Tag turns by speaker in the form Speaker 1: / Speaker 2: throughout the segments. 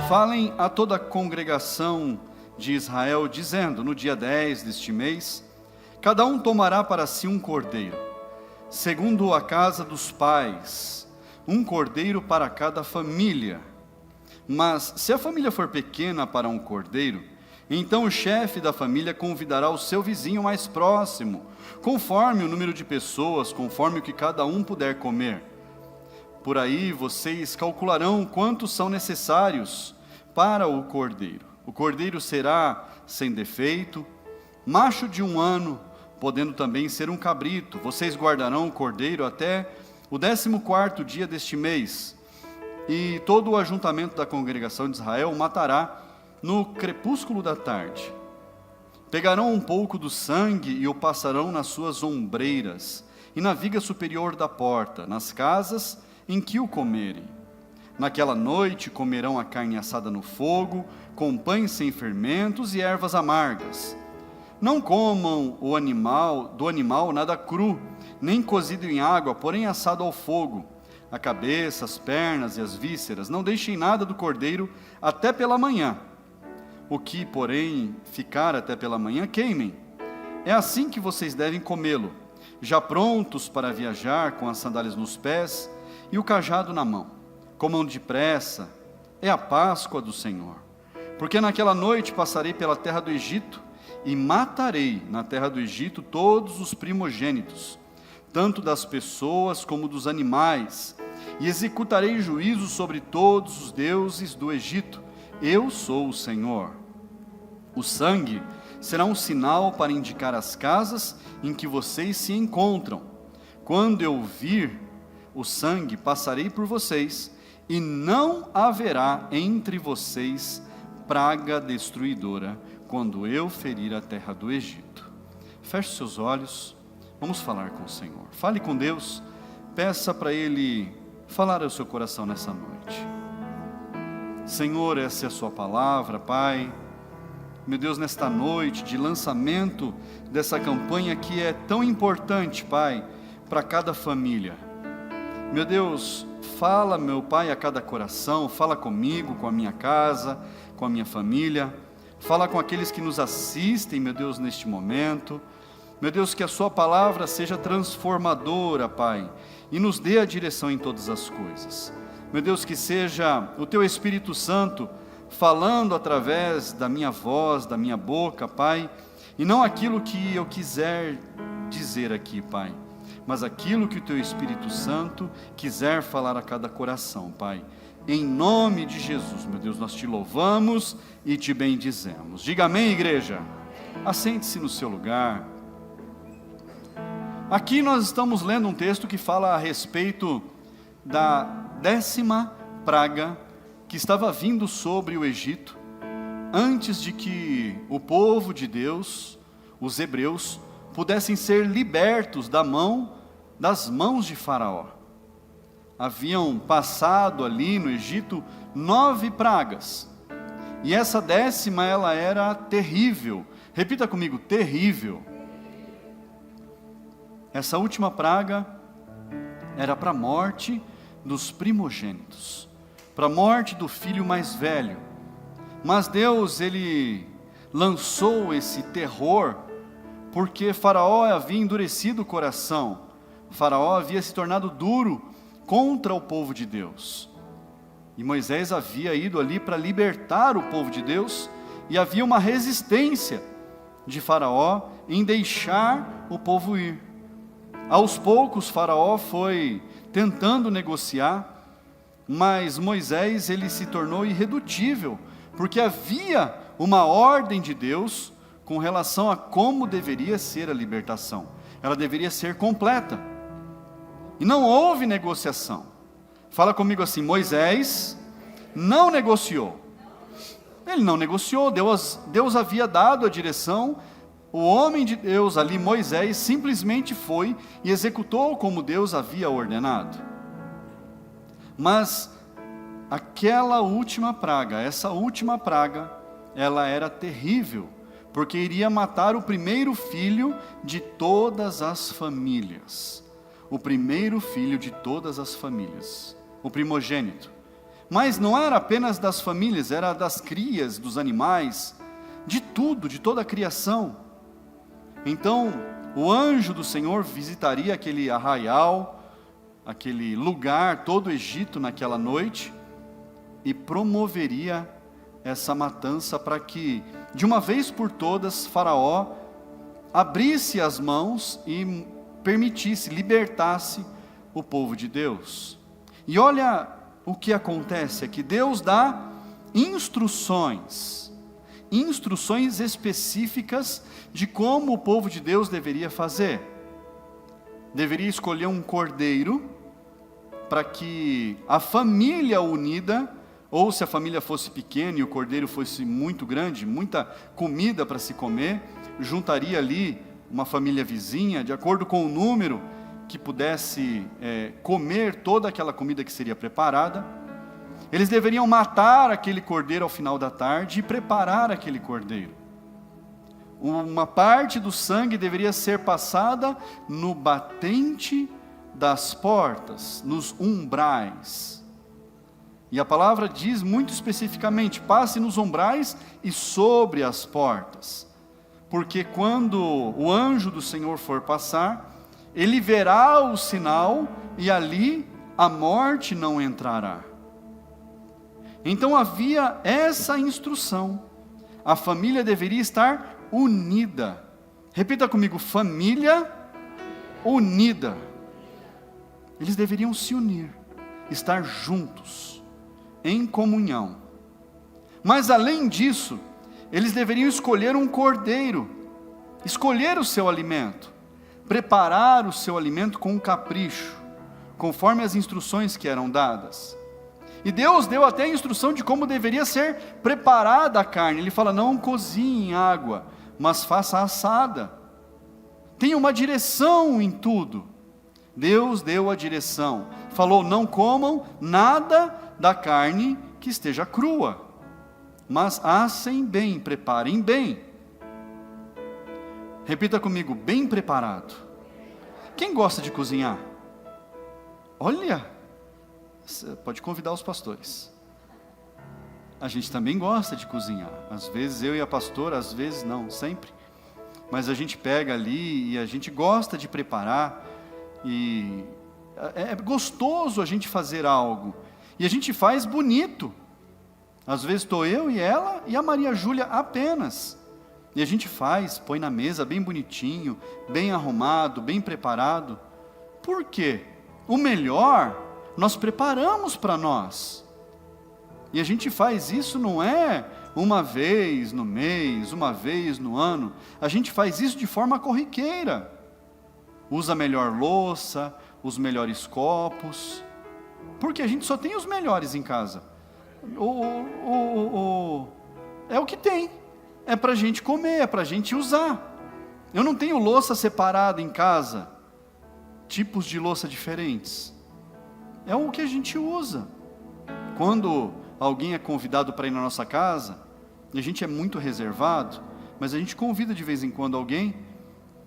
Speaker 1: Falem a toda a congregação de Israel, dizendo: no dia 10 deste mês, cada um tomará para si um cordeiro, segundo a casa dos pais, um cordeiro para cada família. Mas se a família for pequena para um cordeiro, então o chefe da família convidará o seu vizinho mais próximo, conforme o número de pessoas, conforme o que cada um puder comer. Por aí vocês calcularão quantos são necessários para o cordeiro. O cordeiro será sem defeito, macho de 1 ano, podendo também ser um cabrito. Vocês guardarão o cordeiro até o 14º dia deste mês, e todo o ajuntamento da congregação de Israel o matará no crepúsculo da tarde. Pegarão um pouco do sangue e o passarão nas suas ombreiras e na viga superior da porta, nas casas em que o comerem. Naquela noite comerão a carne assada no fogo, com pães sem fermentos e ervas amargas. Não comam do animal nada cru, nem cozido em água, porém assado ao fogo. A cabeça, as pernas e as vísceras. Não deixem nada do cordeiro até pela manhã. O que, porém, ficar até pela manhã, queimem. É assim que vocês devem comê-lo, já prontos para viajar, com as sandálias nos pés e o cajado na mão. Comam depressa, é a Páscoa do Senhor. Porque naquela noite passarei pela terra do Egito e matarei na terra do Egito todos os primogênitos, tanto das pessoas como dos animais, e executarei juízo sobre todos os deuses do Egito. Eu sou o Senhor. O sangue será um sinal para indicar as casas em que vocês se encontram. Quando eu vir o sangue, passarei por vocês, e não haverá entre vocês praga destruidora, quando eu ferir a terra do Egito. Feche seus olhos, vamos falar com o Senhor. Fale com Deus, peça para Ele falar ao seu coração nessa noite. Senhor, essa é a sua palavra, Pai. Meu Deus, nesta noite de lançamento dessa campanha que é tão importante, Pai, para cada família. Meu Deus, fala, meu Pai, a cada coração, fala comigo, com a minha casa, com a minha família, fala com aqueles que nos assistem, meu Deus, neste momento. Meu Deus, que a sua palavra seja transformadora, Pai, e nos dê a direção em todas as coisas. Meu Deus, que seja o teu Espírito Santo falando através da minha voz, da minha boca, Pai, e não aquilo que eu quiser dizer aqui, Pai, mas aquilo que o teu Espírito Santo quiser falar a cada coração, Pai. Em nome de Jesus, meu Deus, nós te louvamos e te bendizemos. Diga amém, igreja. Assente-se no seu lugar. Aqui nós estamos lendo um texto que fala a respeito da 10ª praga que estava vindo sobre o Egito, antes de que o povo de Deus, os hebreus, pudessem ser libertos das mãos de Faraó. Haviam passado ali no Egito 9 pragas, e essa 10ª ela era terrível. Repita comigo, terrível. Essa última praga era para a morte dos primogênitos, para a morte do filho mais velho. Mas Deus, Ele lançou esse terror, porque Faraó havia endurecido o coração. Faraó havia se tornado duro contra o povo de Deus. E Moisés havia ido ali para libertar o povo de Deus, e havia uma resistência de Faraó em deixar o povo ir. Aos poucos Faraó foi tentando negociar, mas Moisés, ele se tornou irredutível, porque havia uma ordem de Deus com relação a como deveria ser a libertação. Ela deveria ser completa. E não houve negociação. Fala comigo assim: Moisés não negociou. Ele não negociou, Deus havia dado a direção. O homem de Deus ali, Moisés, simplesmente foi e executou como Deus havia ordenado. Mas aquela última praga, essa última praga, ela era terrível, porque iria matar o primeiro filho de todas as famílias. O primeiro filho de todas as famílias, o primogênito. Mas não era apenas das famílias, era das crias, dos animais, de tudo, de toda a criação. Então, o anjo do Senhor visitaria aquele arraial, aquele lugar, todo o Egito naquela noite, e promoveria essa matança para que, de uma vez por todas, Faraó abrisse as mãos e permitisse, libertasse o povo de Deus. E olha o que acontece, é que Deus dá instruções específicas de como o povo de Deus deveria fazer. Deveria escolher um cordeiro, para que a família unida, ou se a família fosse pequena e o cordeiro fosse muito grande, muita comida para se comer, juntaria ali uma família vizinha, de acordo com o número que pudesse comer toda aquela comida que seria preparada. Eles deveriam matar aquele cordeiro ao final da tarde e preparar aquele cordeiro. Uma parte do sangue deveria ser passada no batente das portas, nos umbrais. E a palavra diz muito especificamente: passe nos umbrais e sobre as portas. Porque quando o anjo do Senhor for passar, ele verá o sinal e ali a morte não entrará. Então havia essa instrução. A família deveria estar unida. Repita comigo: família unida. Eles deveriam se unir, estar juntos, em comunhão. Mas além disso, eles deveriam escolher um cordeiro, escolher o seu alimento, preparar o seu alimento com capricho, conforme as instruções que eram dadas. E Deus deu até a instrução de como deveria ser preparada a carne. Ele fala: não cozinhe em água, mas faça assada. Tenha uma direção em tudo. Deus deu a direção. Falou: não comam nada da carne que esteja crua, mas assem bem, preparem bem. Repita comigo: bem preparado. Quem gosta de cozinhar? Olha, você pode convidar os pastores. A gente também gosta de cozinhar. Às vezes eu e a pastora, às vezes não, sempre. Mas a gente pega ali e a gente gosta de preparar. E é gostoso a gente fazer algo. E a gente faz bonito. Às vezes estou eu e ela e a Maria Júlia apenas. E a gente faz, põe na mesa bem bonitinho, bem arrumado, bem preparado. Por quê? O melhor nós preparamos para nós. E a gente faz isso não é uma vez no mês, uma vez no ano. A gente faz isso de forma corriqueira. Usa a melhor louça, os melhores copos. Porque a gente só tem os melhores em casa. É o que tem. É para a gente comer, é para a gente usar. Eu não tenho louça separada em casa. Tipos de louça diferentes. É o que a gente usa. Quando alguém é convidado para ir na nossa casa, e a gente é muito reservado, mas a gente convida de vez em quando alguém,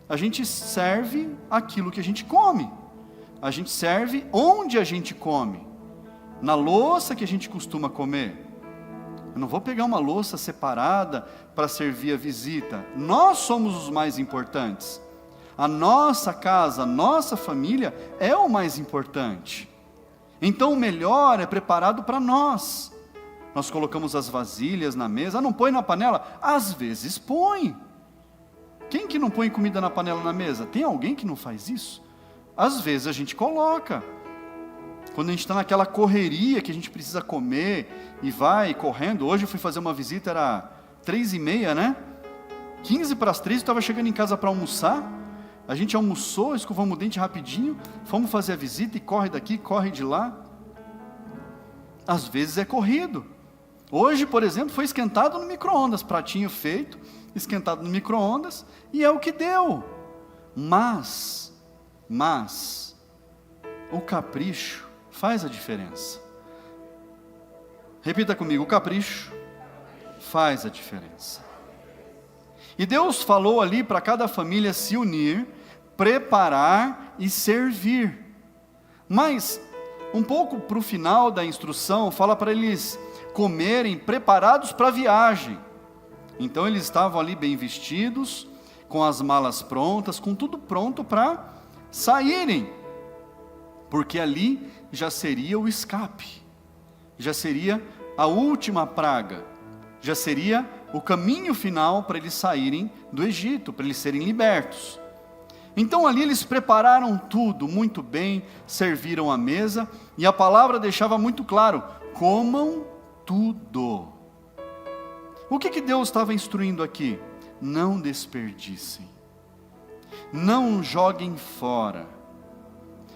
Speaker 1: a gente serve aquilo que a gente come. A gente serve onde a gente come. Na louça que a gente costuma comer. Eu não vou pegar uma louça separada para servir a visita. Nós somos os mais importantes. A nossa casa, a nossa família é o mais importante. Então o melhor é preparado para nós. Nós colocamos as vasilhas na mesa. Não põe na panela? Às vezes põe. Quem que não põe comida na panela na mesa? Tem alguém que não faz isso? Às vezes a gente coloca. Quando a gente está naquela correria que a gente precisa comer e vai correndo. Hoje eu fui fazer uma visita, era 3h30, né? 2:45 eu estava chegando em casa para almoçar. A gente almoçou, escovamos o dente rapidinho, fomos fazer a visita e corre daqui, corre de lá. Às vezes é corrido. Hoje, por exemplo, foi esquentado no micro-ondas, pratinho feito, esquentado no micro-ondas, e é o que deu. Mas, o capricho faz a diferença. Repita comigo: o capricho faz a diferença. E Deus falou ali para cada família se unir, preparar e servir. Mas Um pouco para o final da instrução, fala para eles comerem preparados para a viagem. Então eles estavam ali bem vestidos, com as malas prontas, com tudo pronto para saírem, porque ali já seria o escape, já seria a última praga, já seria o caminho final para eles saírem do Egito, para eles serem libertos. Então ali eles prepararam tudo muito bem, serviram a mesa, e a palavra deixava muito claro: comam tudo. O que Deus estava instruindo aqui? Não desperdicem, não joguem fora,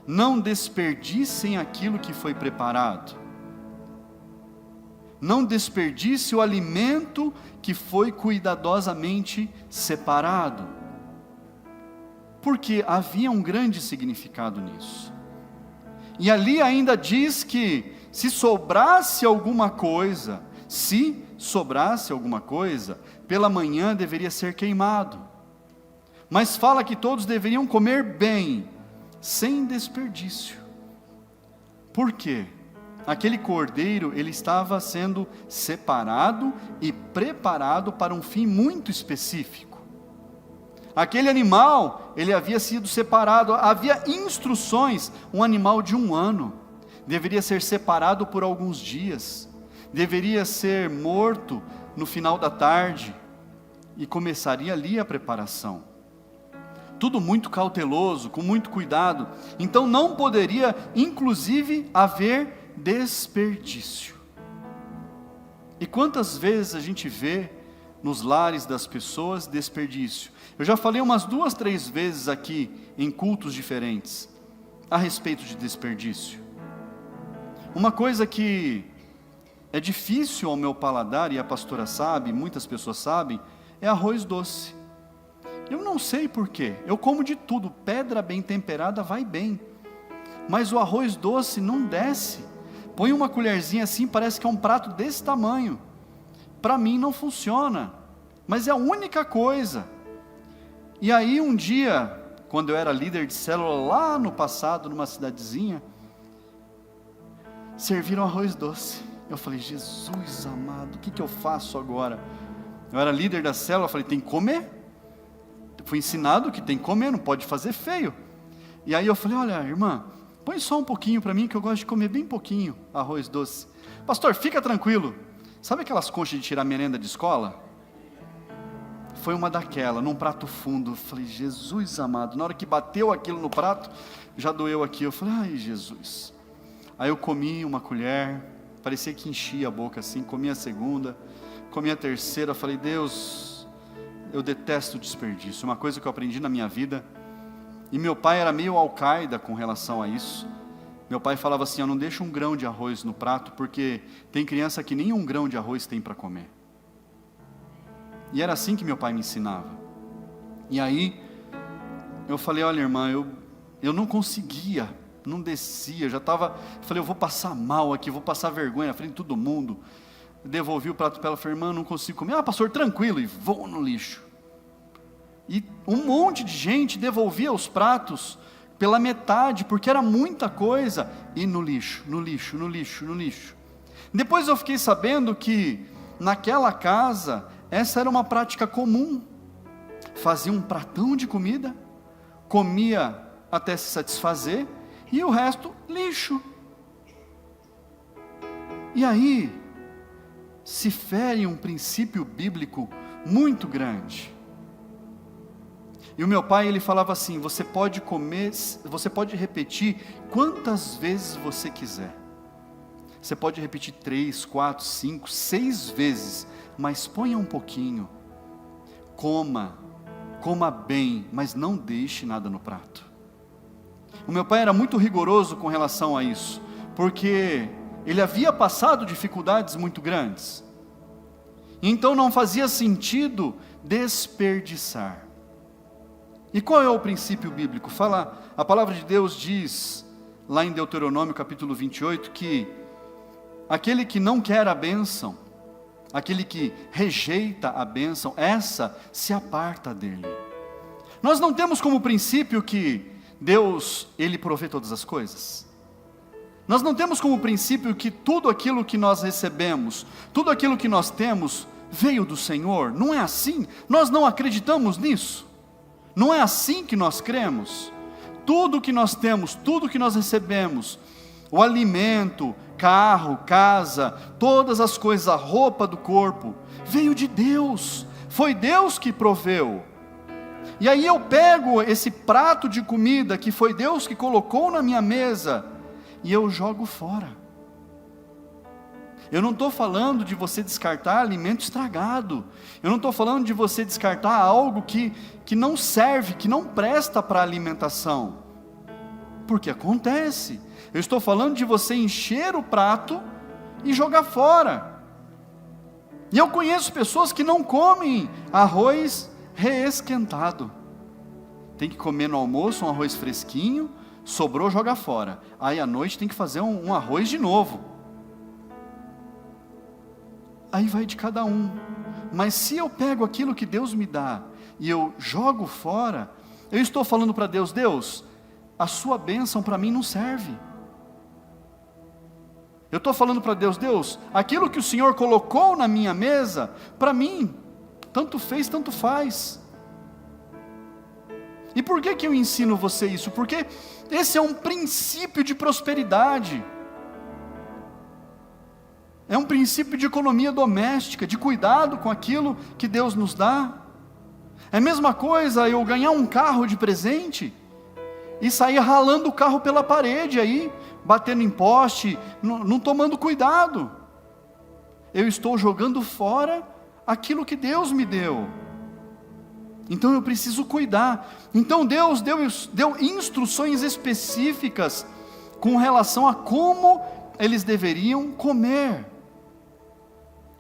Speaker 1: não desperdicem aquilo que foi preparado, não desperdice o alimento que foi cuidadosamente separado, porque havia um grande significado nisso. E ali ainda diz que se sobrasse alguma coisa, pela manhã deveria ser queimado. Mas fala que todos deveriam comer bem, sem desperdício. Por quê? Aquele cordeiro, ele estava sendo separado e preparado para um fim muito específico. Aquele animal, ele havia sido separado, havia instruções. Um animal de 1 ano deveria ser separado por alguns dias, deveria ser morto no final da tarde, e começaria ali a preparação. Tudo muito cauteloso, com muito cuidado. Então não poderia, inclusive, haver desperdício. E quantas vezes a gente vê nos lares das pessoas desperdício? Eu já falei umas 2, 3 vezes aqui, em cultos diferentes, a respeito de desperdício. Uma coisa que é difícil ao meu paladar, e a pastora sabe, muitas pessoas sabem, é arroz doce. Eu não sei porquê, eu como de tudo, pedra bem temperada vai bem, mas o arroz doce não desce. Põe uma colherzinha assim, parece que é um prato desse tamanho. Para mim não funciona, mas é a única coisa. E aí um dia, quando eu era líder de célula lá no passado, numa cidadezinha, serviram arroz doce. Eu falei: Jesus amado, o que eu faço agora? Eu era líder da célula, eu falei: tem que comer. Fui ensinado que tem que comer, não pode fazer feio. E aí eu falei: olha, irmã, põe só um pouquinho para mim, que eu gosto de comer bem pouquinho arroz doce. Pastor, fica tranquilo. Sabe aquelas conchas de tirar merenda de escola? Foi uma daquela, num prato fundo. Eu falei: Jesus amado, na hora que bateu aquilo no prato, já doeu aqui. Eu falei: ai Jesus. Aí eu comi uma colher, parecia que enchia a boca assim, comi a segunda, comi a terceira. Eu falei: Deus, eu detesto desperdício, uma coisa que eu aprendi na minha vida. E meu pai era meio Al-Qaeda com relação a isso. Meu pai falava assim: eu não deixo um grão de arroz no prato, porque tem criança que nem um grão de arroz tem para comer. E era assim que meu pai me ensinava. E aí, eu falei: olha irmã, eu não conseguia, não descia, já estava, falei: eu vou passar mal aqui, vou passar vergonha na frente de todo mundo. Devolvi o prato para ela, falei: irmã, não consigo comer. Ah, pastor, tranquilo, e vou no lixo. E um monte de gente devolvia os pratos pela metade, porque era muita coisa, e no lixo, no lixo, no lixo, no lixo. Depois eu fiquei sabendo que naquela casa, essa era uma prática comum. Fazia um pratão de comida, comia até se satisfazer, e o resto, lixo. E aí, se fere um princípio bíblico muito grande. E o meu pai, ele falava assim: você pode comer, você pode repetir quantas vezes você quiser. Você pode repetir 3, 4, 5, 6 vezes, mas ponha um pouquinho. Coma bem, mas não deixe nada no prato. O meu pai era muito rigoroso com relação a isso, porque ele havia passado dificuldades muito grandes. Então não fazia sentido desperdiçar. E qual é o princípio bíblico? A palavra de Deus diz, lá em Deuteronômio capítulo 28, que aquele que não quer a bênção, aquele que rejeita a bênção, essa se aparta dele. Nós não temos como princípio que Deus, Ele provê todas as coisas. Nós não temos como princípio que tudo aquilo que nós recebemos, tudo aquilo que nós temos, veio do Senhor. Não é assim. Nós não acreditamos nisso. Não é assim que nós cremos. Tudo que nós temos, tudo que nós recebemos, o alimento, carro, casa, todas as coisas, a roupa do corpo, veio de Deus. Foi Deus que proveu. E aí eu pego esse prato de comida que foi Deus que colocou na minha mesa e eu jogo fora. Eu não estou falando de você descartar alimento estragado. Eu não estou falando de você descartar algo que não serve, que não presta para alimentação. Porque acontece. Eu estou falando de você encher o prato e jogar fora. E eu conheço pessoas que não comem arroz reesquentado. Tem que comer no almoço um arroz fresquinho, sobrou, joga fora. Aí à noite tem que fazer um arroz de novo. Aí vai de cada um. Mas se eu pego aquilo que Deus me dá e eu jogo fora, eu estou falando para Deus: Deus, a sua bênção para mim não serve. Eu estou falando para Deus: Deus, aquilo que o Senhor colocou na minha mesa, para mim, tanto fez, tanto faz. E por que eu ensino você isso? Porque esse é um princípio de prosperidade. É um princípio de economia doméstica, de cuidado com aquilo que Deus nos dá. É a mesma coisa eu ganhar um carro de presente e sair ralando o carro pela parede aí, batendo em poste, não tomando cuidado. Eu estou jogando fora aquilo que Deus me deu. Então eu preciso cuidar. Então Deus deu instruções específicas com relação a como eles deveriam comer,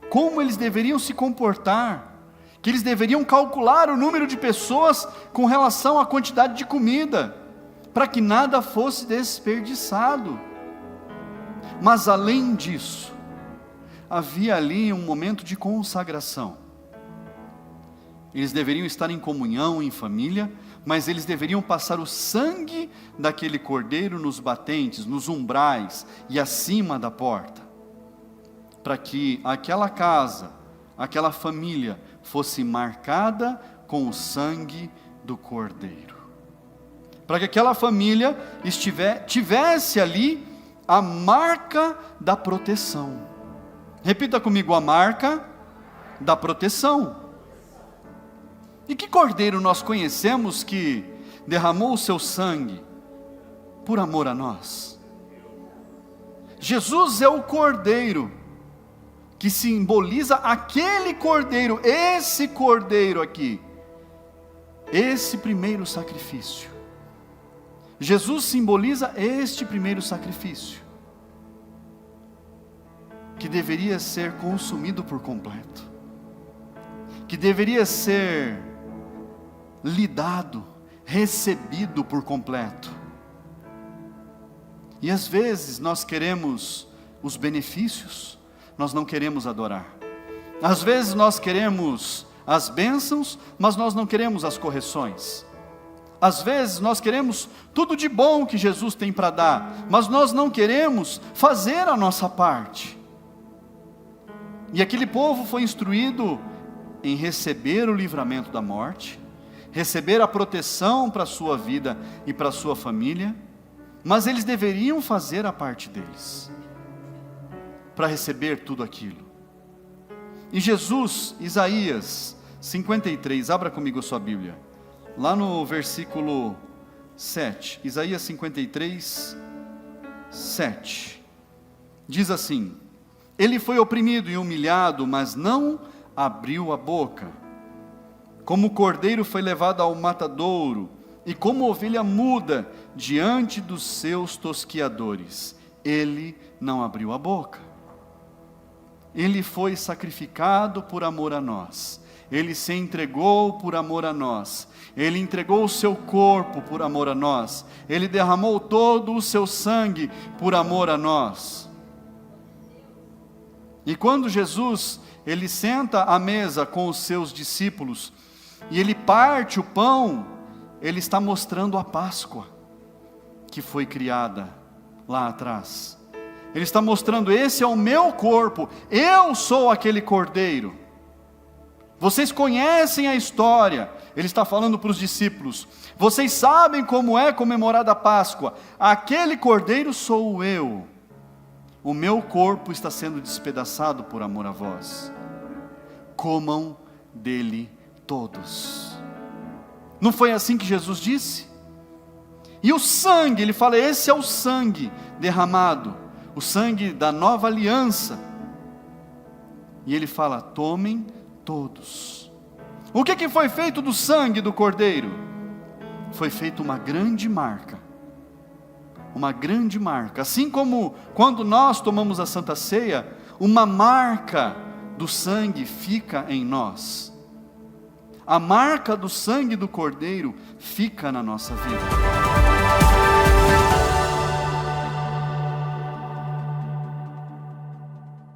Speaker 1: como eles deveriam se comportar, que eles deveriam calcular o número de pessoas com relação à quantidade de comida, para que nada fosse desperdiçado. Mas além disso, havia ali um momento de consagração. Eles deveriam estar em comunhão, em família, mas eles deveriam passar o sangue daquele cordeiro nos batentes, nos umbrais e acima da porta, para que aquela casa, aquela família fosse marcada com o sangue do cordeiro, para que aquela família tivesse ali a marca da proteção. Repita comigo: a marca da proteção. E que cordeiro nós conhecemos que derramou o seu sangue por amor a nós? Jesus é o cordeiro que simboliza aquele cordeiro, esse cordeiro aqui, esse primeiro sacrifício. Jesus simboliza este primeiro sacrifício, que deveria ser consumido por completo, que deveria ser lidado, recebido por completo. E às vezes nós queremos os benefícios, nós não queremos adorar. Às vezes nós queremos as bênçãos, mas nós não queremos as correções. Às vezes nós queremos tudo de bom que Jesus tem para dar, mas nós não queremos fazer a nossa parte. E aquele povo foi instruído em receber o livramento da morte, receber a proteção para a sua vida e para a sua família, mas eles deveriam fazer a parte deles, para receber tudo aquilo. E Jesus, Isaías 53, abra comigo a sua Bíblia, lá no versículo 7, Isaías 53, 7, diz assim: ele foi oprimido e humilhado, mas não abriu a boca. Como o cordeiro foi levado ao matadouro, e como ovelha muda diante dos seus tosquiadores, ele não abriu a boca. Ele foi sacrificado por amor a nós, ele se entregou por amor a nós, ele entregou o seu corpo por amor a nós, ele derramou todo o seu sangue por amor a nós. E quando Jesus, ele senta à mesa com os seus discípulos, e ele parte o pão, ele está mostrando a Páscoa, que foi criada lá atrás. Ele está mostrando: esse é o meu corpo, eu sou aquele cordeiro. Vocês conhecem a história. Ele está falando para os discípulos: vocês sabem como é comemorada a Páscoa. Aquele cordeiro sou eu. O meu corpo está sendo despedaçado por amor a vós. Comam dele todos. Não foi assim que Jesus disse? E o sangue, ele fala: esse é o sangue derramado, o sangue da nova aliança. E ele fala: tomem todos. O que foi feito do sangue do cordeiro? Foi feita uma grande marca. Uma grande marca. Assim como quando nós tomamos a Santa Ceia, uma marca do sangue fica em nós. A marca do sangue do cordeiro fica na nossa vida.